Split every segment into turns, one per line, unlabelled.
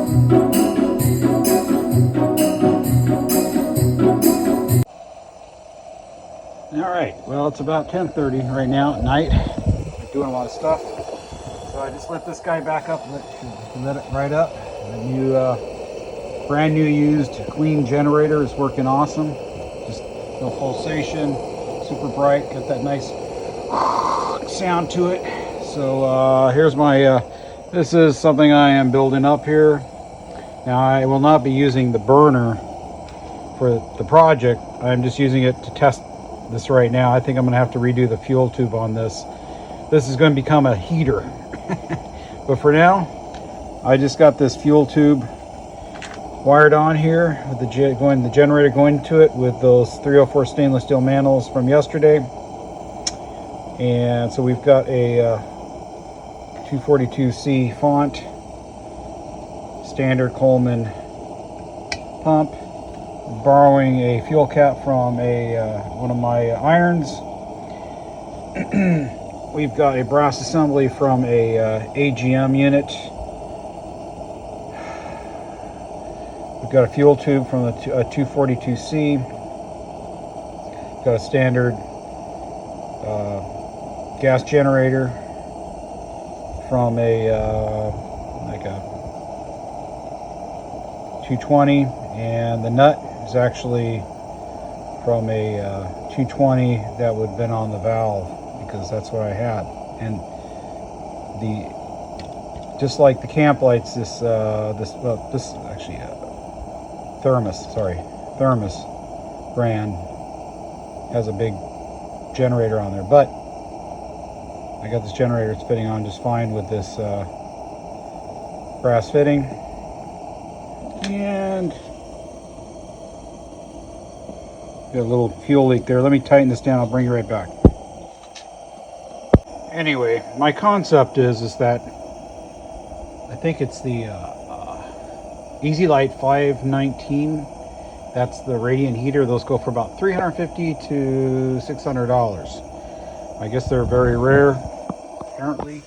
All right, well, it's about 10:30 right now at night. I'm doing a lot of stuff. So I just lit this guy back up, lit it right up. The new, brand new used clean generator is working awesome. Just no pulsation, super bright, got that nice sound to it. So here's my, this is something I am building up here. Now I will not be using the burner for the project. I'm just using it to test this right now. I think I'm gonna have to redo the fuel tube on this. This is going to become a heater. But for now, I just got this fuel tube wired on here with the generator going to it with those 304 stainless steel manholes from yesterday. And so we've got a 242C font, standard Coleman pump, borrowing a fuel cap from one of my irons. We've got a brass assembly from a AGM unit. We've got a fuel tube from a 242C. We've got a standard gas generator from a like a 220, and the nut is actually from a 220 that would have been on the valve, because that's what I had. And just like the camp lights, this actually Thermos brand has a big generator on there, but I got this generator, it's fitting on just fine with this brass fitting. And got a little fuel leak there. Let me tighten this down, I'll bring you right back. Anyway, my concept is that I think it's the Easy Light 519. That's the radiant heater. Those go for about $350 to $600. I guess they're very rare. Apparently,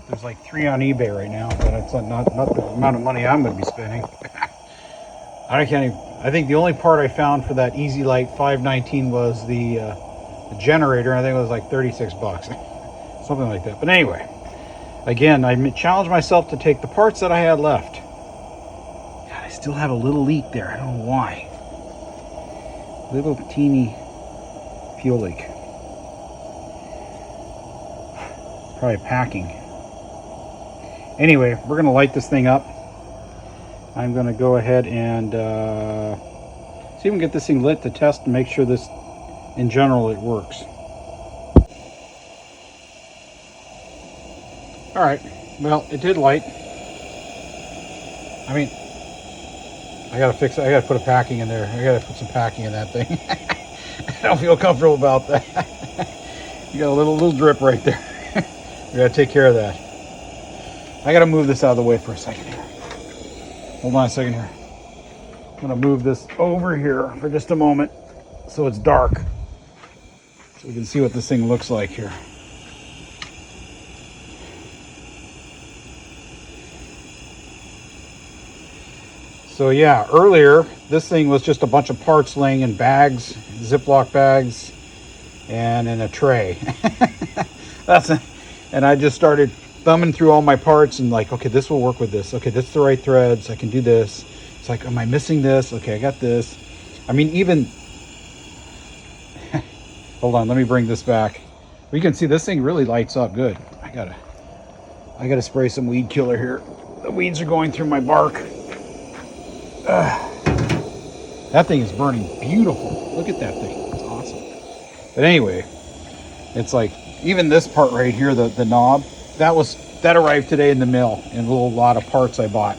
there's like 3 on eBay right now, but it's not the amount of money I'm going to be spending. I think the only part I found for that Easy Light 519 was the generator. I think it was like 36 bucks. Something like that. But anyway, again, I challenged myself to take the parts that I had left. God, I still have a little leak there. I don't know why. Little teeny fuel leak. Probably packing. Anyway, we're going to light this thing up. I'm going to go ahead and see if we can get this thing lit to test and make sure this, in general, it works. All right, well, it did light. I mean, I gotta fix it. I gotta put a packing in there. I gotta put some packing in that thing. I don't feel comfortable about that. You got a little drip right there. We gotta take care of that. I gotta move this out of the way for a second here. Hold on a second here. I'm gonna move this over here for just a moment so it's dark, so we can see what this thing looks like here. So yeah, earlier this thing was just a bunch of parts laying in bags, Ziploc bags, and in a tray. And I just started thumbing through all my parts and like, okay, this will work with this. Okay, that's the right threads. I can do this. It's like, am I missing this? Okay, I got this. I mean, even hold on, let me bring this back. We can see this thing really lights up good. I gotta spray some weed killer here. The weeds are going through my bark. That thing is burning beautiful. Look at that thing. It's awesome. But anyway, it's like even this part right here, the knob, that arrived today in the mail in a little lot of parts I bought.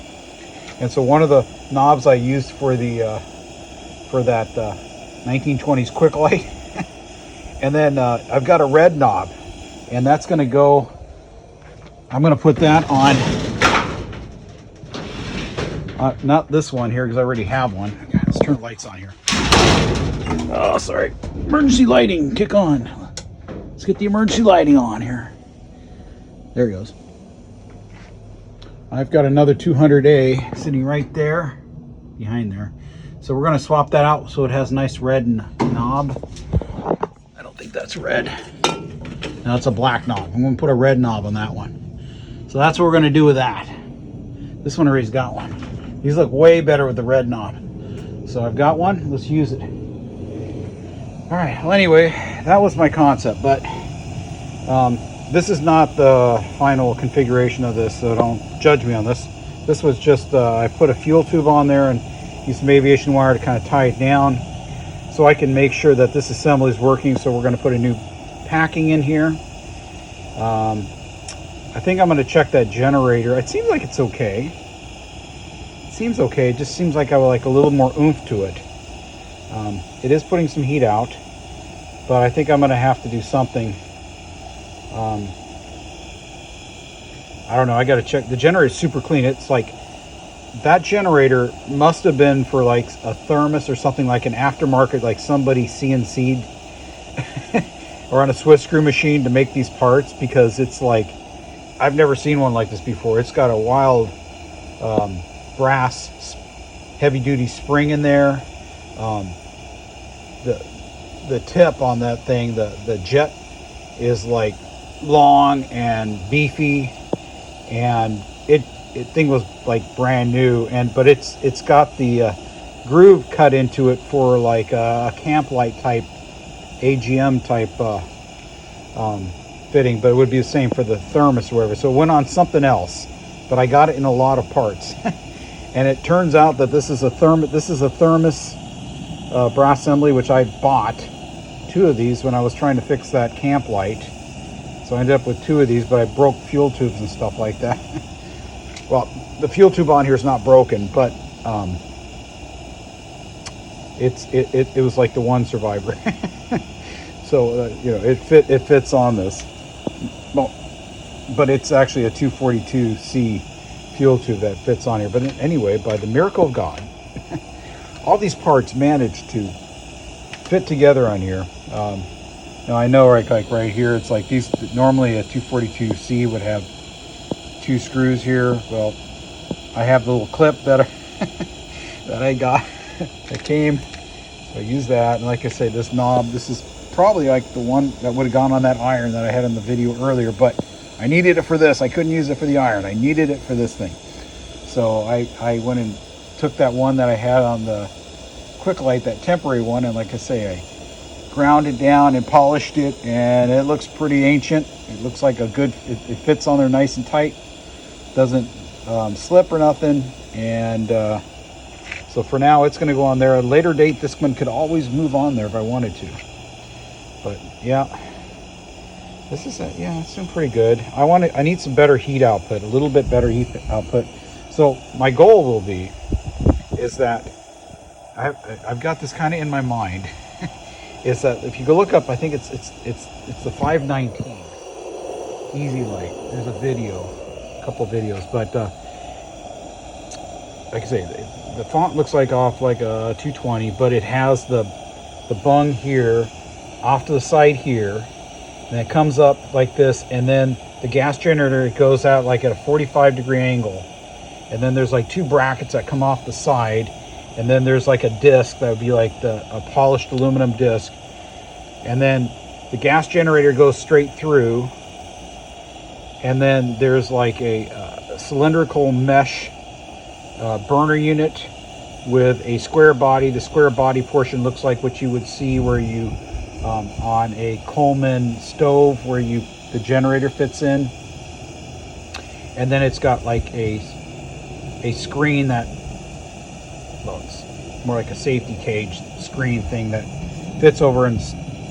And so one of the knobs I used for that 1920s quick light, and then I've got a red knob, and that's going to go. I'm going to put that on. Not this one here, because I already have one. Okay, let's turn the lights on here. Oh, sorry. Emergency lighting, kick on. Let's get the emergency lighting on here. There it goes. I've got another 200A sitting right there, behind there. So we're going to swap that out so it has a nice red knob. I don't think that's red. No, it's a black knob. I'm going to put a red knob on that one. So that's what we're going to do with that. This one already's got one. These look way better with the red knob. So I've got one. Let's use it. All right. Well, anyway, that was my concept, but this is not the final configuration of this, so don't judge me on this. This was just, I put a fuel tube on there and used some aviation wire to kind of tie it down so I can make sure that this assembly is working. So we're going to put a new packing in here. I think I'm going to check that generator. It seems like it's okay. It seems okay. It just seems like I would like a little more oomph to it. It is putting some heat out, but I think I'm going to have to do something. I don't know. I got to check. The generator is super clean. It's like that generator must have been for like a thermos or something, like an aftermarket, like somebody CNC'd or on a Swiss screw machine to make these parts, because it's like, I've never seen one like this before. It's got a wild brass heavy duty spring in there. The tip on that thing, the jet, is like long and beefy, and it thing was like brand new, but it's got the groove cut into it for like a camp light type AGM type fitting, but it would be the same for the thermos or whatever. So it went on something else, but I got it in a lot of parts. And it turns out that this is a thermos brass assembly, which I bought 2 of these when I was trying to fix that camp light. So I ended up with 2 of these, but I broke fuel tubes and stuff like that. Well, the fuel tube on here is not broken, but it was like the one survivor. So you know, it fits on this. Well, but it's actually a 242C fuel tube that fits on here. But anyway, by the miracle of God, all these parts managed to fit together on here. Now I know, like right here, it's like these. Normally a 242C would have 2 screws here. Well, I have the little clip that I got that came. So I use that, and like I say, this knob. This is probably like the one that would have gone on that iron that I had in the video earlier, but I needed it for this. I couldn't use it for the iron. I needed it for this thing. So I went and took that one that I had on the quick light, that temporary one, and like I say, I ground it down and polished it, and it looks pretty ancient. It looks like a good, it fits on there nice and tight, doesn't slip or nothing. And so for now it's going to go on there. At a later date, this one could always move on there if I wanted to. But yeah, this is it's doing pretty good. I need some better heat output, a little bit better heat output. So my goal will be is that I've got this kind of in my mind. Is that if you go look up, I think it's the 519 Easy Light. There's a video, a couple of videos, but like I say, the font looks like off like a 220, but it has the bung here, off to the side here, and it comes up like this, and then the gas generator, it goes out like at a 45-degree angle, and then there's like 2 brackets that come off the side, and then there's like a disc that would be like a polished aluminum disc, and then the gas generator goes straight through, and then there's like a cylindrical mesh burner unit with a square body. The square body portion looks like what you would see where you on a Coleman stove, where the generator fits in, and then it's got like a screen that, well, it's more like a safety cage screen thing that fits over and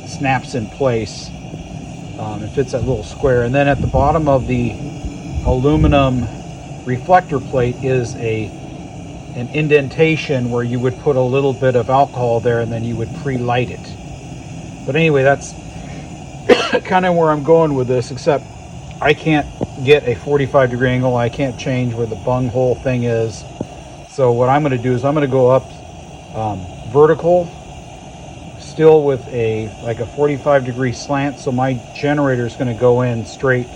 snaps in place. It fits that little square, and then at the bottom of the aluminum reflector plate is an indentation where you would put a little bit of alcohol there, and then you would pre-light it. But anyway, that's kind of where I'm going with this, except I can't get a 45-degree angle. I can't change where the bung hole thing is. So what I'm going to do is I'm going to go up vertical, still with like a 45-degree slant. So my generator is going to go in straight,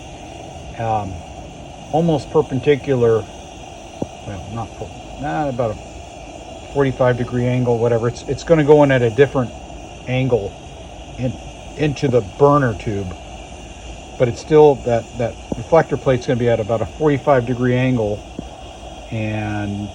almost perpendicular well, not about a 45-degree angle, whatever. It's going to go in at a different angle into the burner tube, but it's still that reflector plate's going to be at about a 45-degree angle, and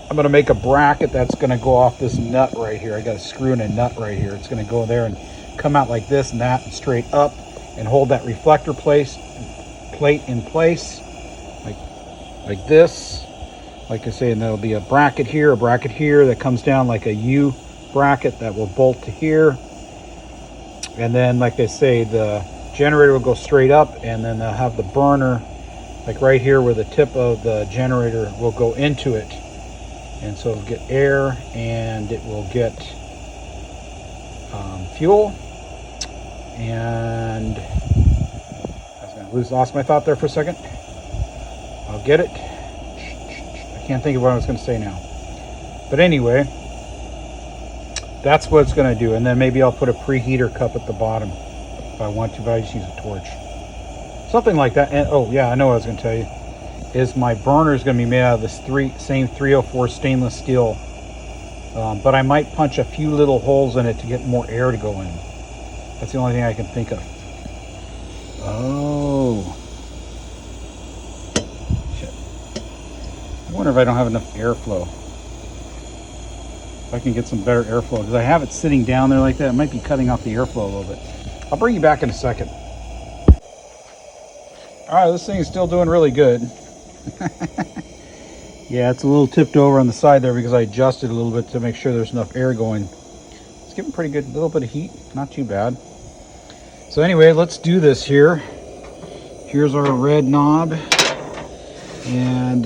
I'm going to make a bracket that's going to go off this nut right here. I got a screw in a nut right here. It's going to go there and come out like this and that and straight up and hold that reflector plate in place like this. Like I say, and there'll be a bracket here that comes down like a U bracket that will bolt to here. And then, like I say, the generator will go straight up, and then they'll have the burner like right here where the tip of the generator will go into it. And so it'll get air and it will get fuel. And I was going to lost my thought there for a second. I'll get it. I can't think of what I was going to say now. But anyway, that's what it's going to do. And then maybe I'll put a preheater cup at the bottom if I want to, but I just use a torch. Something like that. And oh yeah, I know what I was going to tell you. Is my burner is going to be made out of this same 304 stainless steel. But I might punch a few little holes in it to get more air to go in. That's the only thing I can think of. Oh. Shit. I wonder if I don't have enough airflow. If I can get some better airflow. Because I have it sitting down there like that. It might be cutting off the airflow a little bit. I'll bring you back in a second. Alright, this thing is still doing really good. Yeah, it's a little tipped over on the side there because I adjusted a little bit to make sure there's enough air going. It's giving pretty good, little bit of heat, not too bad. So anyway, let's do this here. Here's our red knob. And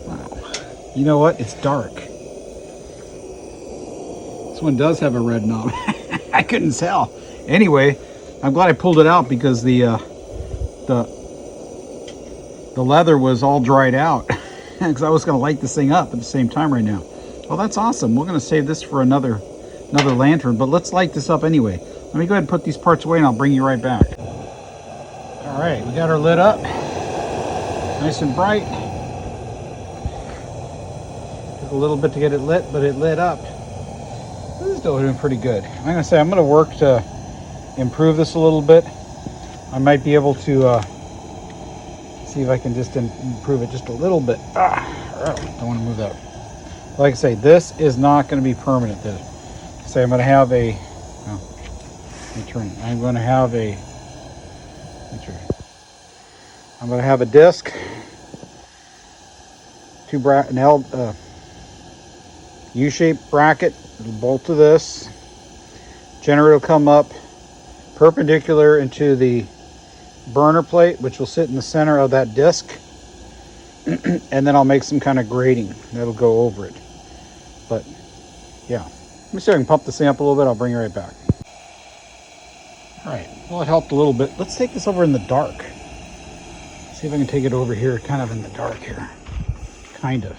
wow, you know what? It's dark. This one does have a red knob. I couldn't tell. Anyway, I'm glad I pulled it out because the leather was all dried out because I was going to light this thing up at the same time right now. Well, that's awesome. We're going to save this for another lantern, but let's light this up anyway. Let me go ahead and put these parts away and I'll bring you right back. All right, we got her lit up. Nice and bright. Took a little bit to get it lit, but it lit up. This is still doing pretty good. I'm going to say I'm going to work to improve this a little bit. I might be able to see if I can just improve it just a little bit. Don't want to move that. Like I say, this is not going to be permanent. Say I'm going to have a. Let me turn. I'm going to have a. I'm going to have a disc. An U-shaped bracket. It'll bolt to this. Generator will come up perpendicular into the burner plate, which will sit in the center of that disc, and then I'll make some kind of grating that'll go over it. But yeah, let me see if I can pump this thing up a little bit. I'll bring you right back. All right, well, it helped a little bit. Let's take this over in the dark. See if I can take it over here, kind of in the dark here. Kind of.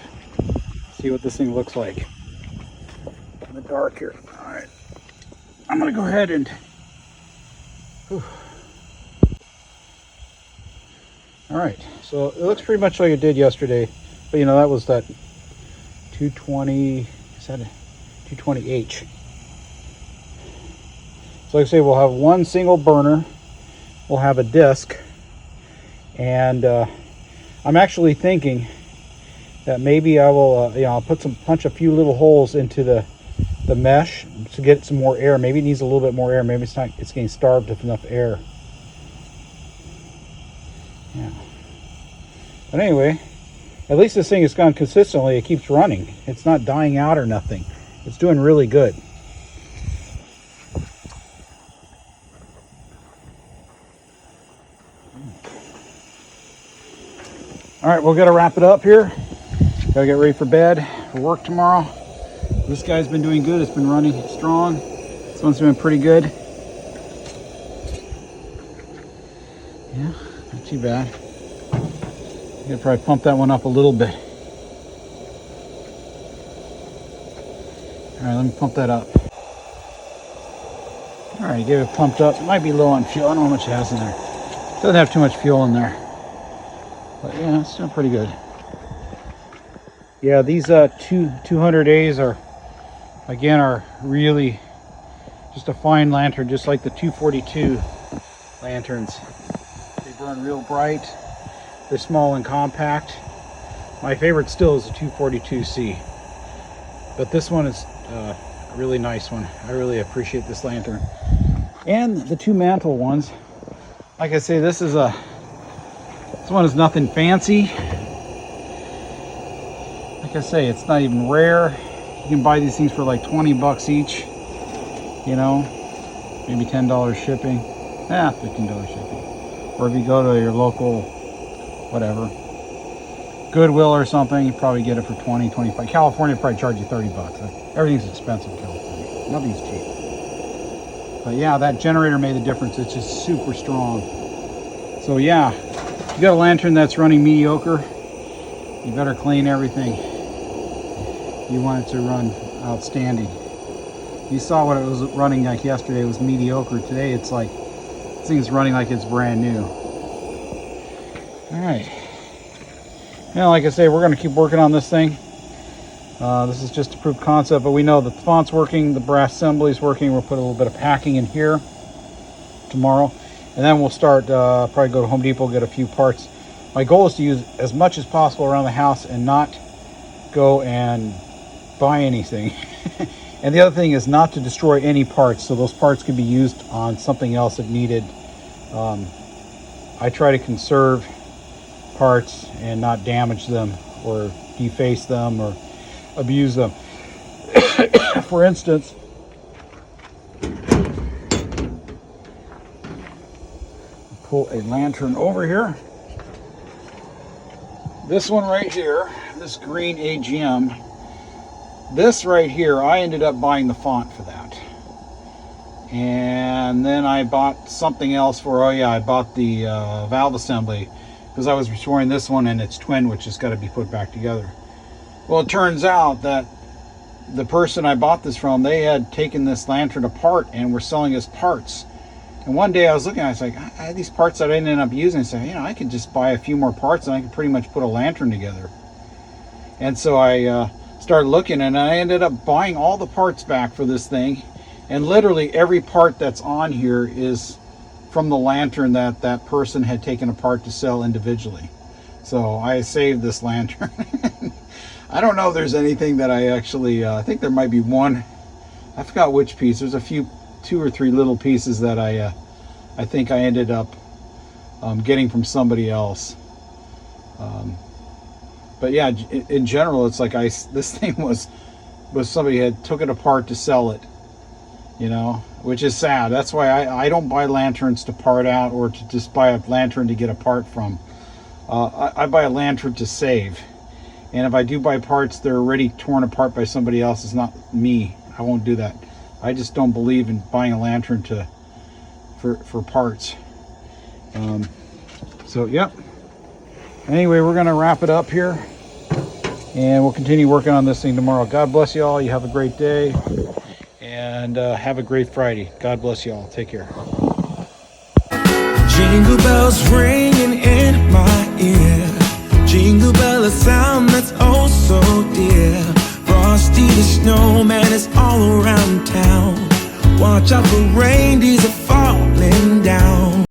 See what this thing looks like in the dark here. All right, I'm gonna go ahead and. Whew. All right, so it looks pretty much like it did yesterday, but you know, that was that 220, is that a 220H? So like I say, we'll have one single burner, we'll have a disc, and I'm actually thinking that maybe I will, I'll punch a few little holes into the mesh to get some more air. Maybe it needs a little bit more air. Maybe it's getting starved of enough air. Yeah. But anyway, at least this thing has gone consistently. It keeps running. It's not dying out or nothing. It's doing really good. All right, we'll gotta wrap it up here. Gotta get ready for bed, for work tomorrow. This guy's been doing good. It's been running strong. This one's been pretty good. Yeah, not too bad. I'm gonna probably pump that one up a little bit. All right, let me pump that up. All right, get it pumped up. It might be low on fuel. I don't know how much it has in there. It doesn't have too much fuel in there. But yeah, it's doing pretty good. Yeah, these 200As are, again, are really just a fine lantern, just like the 242 lanterns. They burn real bright. They're small and compact. My favorite still is the 242C. But this one is a really nice one. I really appreciate this lantern. And the two mantle ones. Like I say, this one is nothing fancy. Like I say, it's not even rare. You can buy these things for like 20 bucks each. You know, maybe $10 shipping. $15 shipping. Or if you go to your local, whatever, Goodwill or something, you probably get it for 20, 25. California probably charge you 30 bucks. Everything's expensive in California. Nothing's cheap. But yeah, that generator made the difference. It's just super strong. So yeah, if you got a lantern that's running mediocre, you better clean everything. You want it to run outstanding. You saw what it was running like yesterday. It was mediocre. Today it's like, this thing's running like it's brand new. All right. Now, like I say, we're going to keep working on this thing. This is just a proof of concept, but we know that the font's working, the brass assembly's working. We'll put a little bit of packing in here tomorrow, and then we'll start, probably go to Home Depot, get a few parts. My goal is to use as much as possible around the house and not go and buy anything. And the other thing is not to destroy any parts, so those parts could be used on something else if needed. I try to conserve parts and not damage them or deface them or abuse them. For instance, pull a lantern over here. This one right here, this green AGM, this right here, I ended up buying the font for that. And then I bought something else for, oh yeah, I bought the valve assembly because I was restoring this one and its twin, which has got to be put back together. Well, it turns out that the person I bought this from, they had taken this lantern apart and were selling as parts. And one day I was looking, I was like, I had these parts that I didn't end up using. So, you know, I could just buy a few more parts and I could pretty much put a lantern together. And so I started looking, and I ended up buying all the parts back for this thing. And literally every part that's on here is from the lantern that that person had taken apart to sell individually. So I saved this lantern. I don't know if there's anything that I actually, I think there might be one, I forgot which piece. There's a few, 2 or 3 little pieces that I think I ended up getting from somebody else. But yeah, in general, it's like this thing was somebody had took it apart to sell it, you know, which is sad. That's why I don't buy lanterns to part out or to just buy a lantern to get a part from. I buy a lantern to save. And if I do buy parts, they're already torn apart by somebody else. It's not me. I won't do that. I just don't believe in buying a lantern for parts. So, yep. Anyway, we're going to wrap it up here. And we'll continue working on this thing tomorrow. God bless you all. You have a great day. And have a great Friday. God bless you all. Take care.
Jingle bells ringing in my ear. Jingle bell, a sound that's oh so dear. Frosty the snowman is all around town. Watch out for reindeers that fall